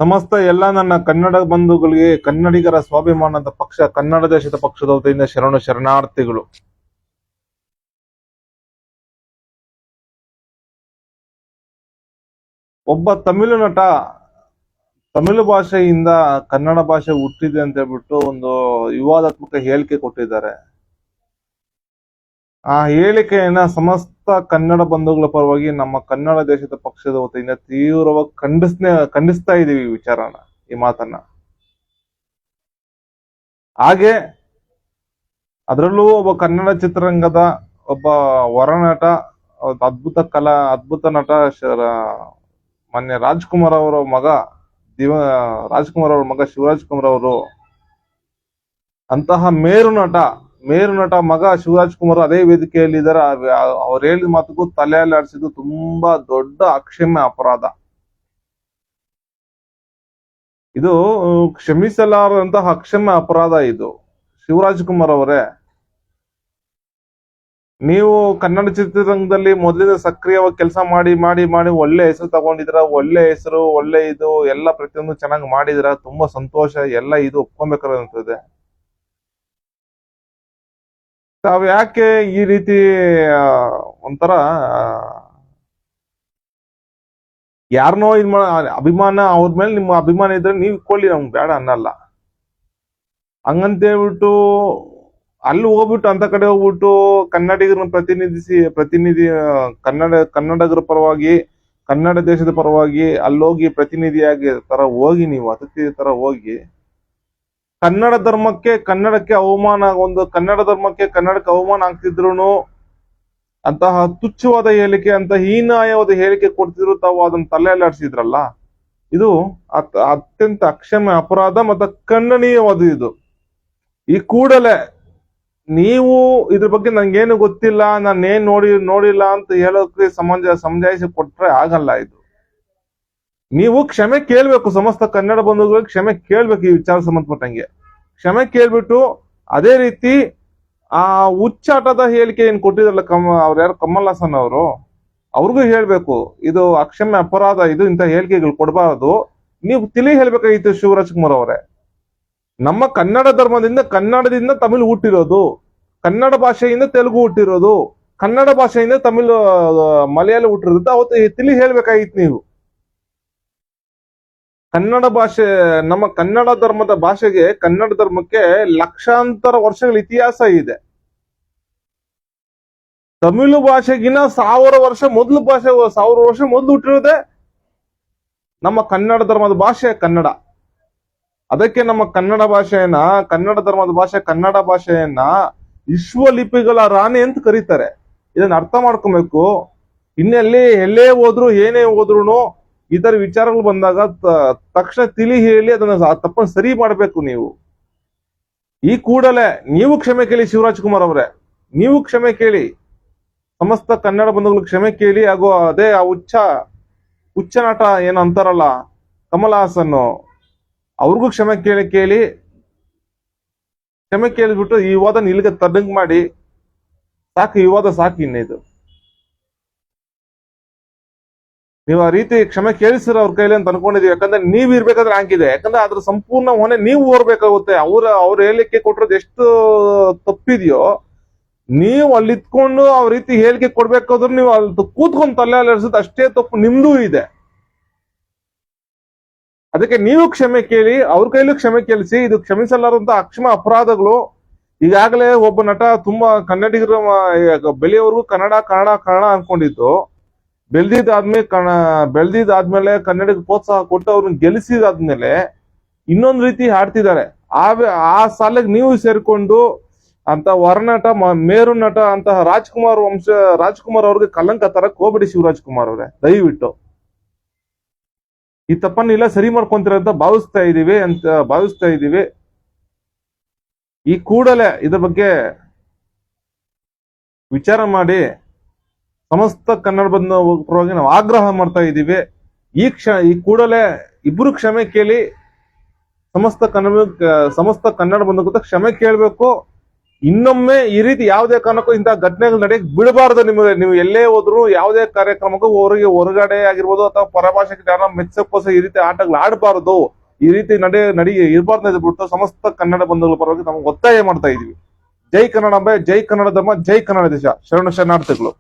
ಸಮಸ್ತ ಎಲ್ಲ ನನ್ನ ಕನ್ನಡ ಬಂಧುಗಳಿಗೆ ಕನ್ನಡಿಗರ ಸ್ವಾಭಿಮಾನದ ಪಕ್ಷ ಕನ್ನಡ ದೇಶದ ಪಕ್ಷದ ವತಿಯಿಂದ ಶರಣಾರ್ಥಿಗಳು. ಒಬ್ಬ ತಮಿಳು ನಟ ತಮಿಳು ಭಾಷೆಯಿಂದ ಕನ್ನಡ ಭಾಷೆ ಹುಟ್ಟಿದೆ ಅಂತ ಹೇಳ್ಬಿಟ್ಟು ಒಂದು ವಿವಾದಾತ್ಮಕ ಹೇಳಿಕೆ ಕೊಟ್ಟಿದ್ದಾರೆ. ಆ ಹೇಳಿಕೆಯನ್ನ ಸಮಸ್ತ ಕನ್ನಡ ಬಂಧುಗಳ ಪರವಾಗಿ ನಮ್ಮ ಕನ್ನಡ ದೇಶದ ಪಕ್ಷದ ವತಿಯಿಂದ ತೀವ್ರವಾಗಿ ಖಂಡಿಸ್ತಾ ಇದೀವಿ ಈ ಮಾತನ್ನ. ಹಾಗೆ ಅದರಲ್ಲೂ ಒಬ್ಬ ಕನ್ನಡ ಚಿತ್ರರಂಗದ ಒಬ್ಬ ಹೊರನಟ, ಅದ್ಭುತ ನಟ ಮಾನ್ಯ ರಾಜ್ಕುಮಾರ್ ಅವರ ಮಗ ಶಿವರಾಜ್ ಕುಮಾರ್ ಅವರು, ಅಂತಹ ಮೇರು ನಟ ಮಗ ಶಿವರಾಜ್ ಕುಮಾರ್ ಅದೇ ವೇದಿಕೆಯಲ್ಲಿ ಇದ್ದಾರೆ. ಅವ್ರು ಹೇಳಿದ ಮಾತುಗೂ ತಲೆಯಲ್ಲಿ ಆಡಿಸಿದ್ದು ತುಂಬಾ ದೊಡ್ಡ ಅಕ್ಷಮ್ಯ ಅಪರಾಧ. ಇದು ಕ್ಷಮಿಸಲಾರದಂತಹ ಅಕ್ಷಮ್ಯ ಅಪರಾಧ. ಇದು ಶಿವರಾಜ್ ಕುಮಾರ್ ಅವರೇ, ನೀವು ಕನ್ನಡ ಚಿತ್ರರಂಗದಲ್ಲಿ ಮೊದಲಿನ ಸಕ್ರಿಯವಾಗಿ ಕೆಲಸ ಮಾಡಿ ಒಳ್ಳೆ ಹೆಸರು ತಗೊಂಡಿದ್ರ, ಒಳ್ಳೆ ಹೆಸರು, ಒಳ್ಳೆ ಇದು ಎಲ್ಲ ಪ್ರತಿಯೊಂದು ಚೆನ್ನಾಗಿ ಮಾಡಿದ್ರ, ತುಂಬಾ ಸಂತೋಷ. ಎಲ್ಲ ಇದು ಒಪ್ಕೊಬೇಕಾದಂತದೆ. ತಾವ್ ಯಾಕೆ ಈ ರೀತಿ ಒಂಥರ ಯಾರನೋ ಅಭಿಮಾನ, ಅವ್ರ ಮೇಲೆ ನಿಮ್ಮ ಅಭಿಮಾನ ಇದ್ರೆ ನೀವು ಇಟ್ಕೊಳ್ಳಿ, ನಮ್ಗೆ ಬೇಡ ಅನ್ನಲ್ಲ. ಹಂಗಂತೇಳ್ಬಿಟ್ಟು ಅಲ್ಲಿ ಹೋಗ್ಬಿಟ್ಟು ಅಂತ ಕಡೆ ಹೋಗ್ಬಿಟ್ಟು ಕನ್ನಡಿಗರನ್ನ ಪ್ರತಿನಿಧಿ ಕನ್ನಡಿಗರ ಪರವಾಗಿ, ಕನ್ನಡ ದೇಶದ ಪರವಾಗಿ ಅಲ್ಲೋಗಿ ಪ್ರತಿನಿಧಿಯಾಗಿ ತರ ಹೋಗಿ, ನೀವು ಅತಿಥಿ ತರ ಹೋಗಿ ಕನ್ನಡ ಧರ್ಮಕ್ಕೆ, ಕನ್ನಡಕ್ಕೆ ಅವಮಾನ, ಕನ್ನಡಕ್ಕೆ ಅವಮಾನ ಆಗ್ತಿದ್ರು ಅಂತಹ ತುಚ್ಛವಾದ ಹೇಳಿಕೆ, ಅಂತ ಹೀನಾಯವಾದ ಹೇಳಿಕೆ ಕೊಡ್ತಿದ್ರು. ತಾವು ಅದನ್ನ ತಲೆಯಲ್ಲಿ ಆಡಿಸಿದ್ರಲ್ಲ, ಇದು ಅತ್ಯಂತ ಅಕ್ಷಮ್ಯ ಅಪರಾಧ ಮತ್ತು ಖಂಡನೀಯವಾದ. ಇದು ಈ ಕೂಡಲೇ ನೀವು ಇದ್ರ ಬಗ್ಗೆ ನಂಗೇನು ಗೊತ್ತಿಲ್ಲ, ನಾನೇನ್ ನೋಡಿಲ್ಲ ಅಂತ ಹೇಳೋಕೆ ಸಮಜಾಯಿಸಿ ಕೊಟ್ರೆ ಆಗಲ್ಲ. ಇದು ನೀವು ಕ್ಷಮೆ ಕೇಳ್ಬೇಕು. ಸಮಸ್ತ ಕನ್ನಡ ಬಂಧುಗಳಿಗೆ ಕ್ಷಮೆ ಕೇಳ್ಬೇಕು. ಈ ವಿಚಾರ ಸಂಬಂಧಪಟ್ಟಂಗೆ ಕ್ಷಮೆ ಕೇಳ್ಬಿಟ್ಟು, ಅದೇ ರೀತಿ ಆ ಹುಚ್ಚಾಟದ ಹೇಳಿಕೆ ಏನ್ ಕೊಟ್ಟಿದ್ರಲ್ಲ ಅವ್ರು ಯಾರು ಕಮಲ್ ಹಾಸನ್ ಅವರು, ಅವ್ರಿಗೂ ಹೇಳ್ಬೇಕು ಇದು ಅಕ್ಷಮ್ಯ ಅಪರಾಧ. ಇದು ಇಂಥ ಹೇಳಿಕೆಗಳು ಕೊಡಬಾರದು. ನೀವು ತಿಳಿ ಹೇಳ್ಬೇಕಾಗಿತ್ತು ಶಿವರಾಜ್ ಕುಮಾರ್ ಅವರೇ. ನಮ್ಮ ಕನ್ನಡ ಕನ್ನಡದಿಂದ ತಮಿಳು ಹುಟ್ಟಿರೋದು, ಕನ್ನಡ ಭಾಷೆಯಿಂದ ತೆಲುಗು ಹುಟ್ಟಿರೋದು, ಕನ್ನಡ ಭಾಷೆಯಿಂದ ತಮಿಳು ಮಲಯಾಳ ಹುಟ್ಟಿರೋದು. ಅವತ್ತು ತಿಳಿ ಹೇಳ್ಬೇಕಾಗಿತ್ತು ನೀವು. ಕನ್ನಡ ಭಾಷೆ, ನಮ್ಮ ಕನ್ನಡ ಧರ್ಮಕ್ಕೆ ಲಕ್ಷಾಂತರ ವರ್ಷಗಳ ಇತಿಹಾಸ ಇದೆ. ತಮಿಳು ಭಾಷೆಗಿನ 1000 ವರ್ಷ ಮೊದಲು ಹುಟ್ಟಿರೋದೆ ನಮ್ಮ ಕನ್ನಡ ಧರ್ಮದ ಭಾಷೆ ಕನ್ನಡ. ಅದಕ್ಕೆ ನಮ್ಮ ಕನ್ನಡ ಭಾಷೆಯನ್ನ ವಿಶ್ವಲಿಪಿಗಳ ರಾಣಿ ಅಂತ ಕರೀತಾರೆ. ಇದನ್ನ ಅರ್ಥ ಮಾಡ್ಕೊಬೇಕು. ಎಲ್ಲೇ ಹೋದ್ರು, ಏನೇ ಹೋದ್ರು ಈ ತರ ವಿಚಾರಗಳು ಬಂದಾಗ ತಕ್ಷಣ ತಿಳಿ ಹೇಳಿ ಅದನ್ನ ತಪ್ಪನ್ನು ಸರಿ ಮಾಡ್ಬೇಕು. ನೀವು ಈ ಕೂಡಲೇ ನೀವು ಕ್ಷಮೆ ಕೇಳಿ ಶಿವರಾಜ್ ಕುಮಾರ್ ಅವರೇ, ನೀವು ಕ್ಷಮೆ ಕೇಳಿ. ಸಮಸ್ತ ಕನ್ನಡ ಬಂಧುಗಳು ಕ್ಷಮೆ ಕೇಳಿ. ಹಾಗೂ ಅದೇ ಆ ಹುಚ್ಚ ನಟ ಏನು ಅಂತಾರಲ್ಲ ಕಮಲ್ ಹಾಸನ್, ಅವ್ರಿಗೂ ಕ್ಷಮೆ ಕೇಳಿಬಿಟ್ಟು ಈ ವಿವಾದ ಇಲ್ಲಿಗೆ ತದಂಗ್ ಮಾಡಿ ಸಾಕು. ಈ ವಿವಾದ ಸಾಕು. ಇನ್ನಿದು ನೀವು ಆ ರೀತಿ ಕ್ಷಮೆ ಕೇಳಿಸಿರೋ ಅವ್ರ ಕೈಲಿ ಅಂತ ಅನ್ಕೊಂಡಿದೀವಿ. ಯಾಕಂದ್ರೆ ನೀವ್ ಇರ್ಬೇಕಾದ್ರೆ ಹಾಕಿದೆ. ಯಾಕಂದ್ರೆ ಅದ್ರ ಸಂಪೂರ್ಣ ಹೊಣೆ ನೀವು ಹೊರಬೇಕಾಗುತ್ತೆ. ಅವ್ರ ಹೇಳಿಕೆ ಕೊಟ್ಟಿರೋದು ಎಷ್ಟು ತಪ್ಪಿದೆಯೋ, ನೀವು ಅಲ್ಲಿ ಇತ್ಕೊಂಡು ಅವ್ರ ರೀತಿ ಹೇಳಿಕೆ ಕೊಡ್ಬೇಕಾದ್ರು ನೀವು ಅಲ್ಲಿ ಕೂತ್ಕೊಂಡು ತಲೆ ಅಲ್ಲಾಡಿಸೋದು ಅಷ್ಟೇ ತಪ್ಪು ನಿಮ್ದೂ ಇದೆ. ಅದಕ್ಕೆ ನೀವು ಕ್ಷಮೆ ಕೇಳಿ, ಅವ್ರ ಕೈಲೂ ಕ್ಷಮೆ ಕೇಳಿಸಿ. ಇದು ಕ್ಷಮಿಸಲಾರಂತ ಅಕ್ಷಮ ಅಪರಾಧಗಳು. ಈಗಾಗಲೇ ಒಬ್ಬ ನಟ ತುಂಬಾ ಕನ್ನಡಿಗರ ಬೆಳೆಯವರೆಗೂ ಕನ್ನಡ ಅನ್ಕೊಂಡಿದ್ದು, ಬೆಳೆದಿದ್ದಾದ್ಮೇಲೆ ಕನ್ನಡಕ್ಕೆ ಪ್ರೋತ್ಸಾಹ ಕೊಟ್ಟು ಅವ್ರನ್ನ ಗೆಲ್ಲಿಸಿದಾದ್ಮೇಲೆ ಇನ್ನೊಂದು ರೀತಿ ಹಾಡ್ತಿದ್ದಾರೆ. ಆ ಸಾಲಿಗೆ ನೀವು ಸೇರ್ಕೊಂಡು ಅಂತ ಹೊರನಟ, ಮೇರು ನಟ ಅಂತಹ ರಾಜ್ಕುಮಾರ್ ಅವ್ರಿಗೆ ಕಲಂಕ ತರಕ್ ಹೋಗ್ಬಿಡಿ ಶಿವರಾಜ್ ಕುಮಾರ್ ಅವರೇ. ದಯವಿಟ್ಟು ಈ ತಪ್ಪನ್ನ ಇಲ್ಲ ಸರಿ ಮಾಡ್ಕೊಂತೀರ ಅಂತ ಭಾವಿಸ್ತಾ ಇದೀವಿ. ಈ ಕೂಡಲೇ ಇದ್ರ ಬಗ್ಗೆ ವಿಚಾರ ಮಾಡಿ ಸಮಸ್ತ ಕನ್ನಡ ಬಂದ ಪರವಾಗಿ ನಾವು ಆಗ್ರಹ ಮಾಡ್ತಾ ಇದ್ದೀವಿ. ಈ ಕೂಡಲೇ ಇಬ್ರು ಕ್ಷಮೆ ಕೇಳಿ. ಸಮಸ್ತ ಕನ್ನಡ ಬಂದ ಕ್ಷಮೆ ಕೇಳಬೇಕು. ಇನ್ನೊಮ್ಮೆ ಈ ರೀತಿ ಯಾವುದೇ ಕಾರಣಕ್ಕೂ ಇಂತಹ ಘಟನೆಗಳು ನಡೆಯಕ್ ಬಿಡಬಾರ್ದು. ನಿಮಗೆ ನೀವು ಎಲ್ಲೇ ಹೋದ್ರು ಯಾವುದೇ ಕಾರ್ಯಕ್ರಮಕ್ಕೂ ಹೊರಗಡೆ ಆಗಿರ್ಬೋದು ಅಥವಾ ಪರಭಾಷೆಗೆ ಜನ ಮೆಚ್ಚಕ್ಕೋಸ್ಕರ ಈ ರೀತಿ ಆಟಗಳು ಆಡಬಾರದು, ಈ ರೀತಿ ನಡಿ ಇರಬಾರ್ದು ಬಿಟ್ಟು ಸಮಸ್ತ ಕನ್ನಡ ಬಂಧುಗಳ ಪರವಾಗಿ ನಮ್ಗೆ ಒತ್ತಾಯ ಮಾಡ್ತಾ ಇದೀವಿ. ಜೈ ಕನ್ನಡಾಂಬೆ, ಜೈ ಕನ್ನಡ ಧರ್ಮ, ಜೈ ಕನ್ನಡ ದೇಶ. ಶರಣ ಶರಣಾರ್ಥಿಗಳು.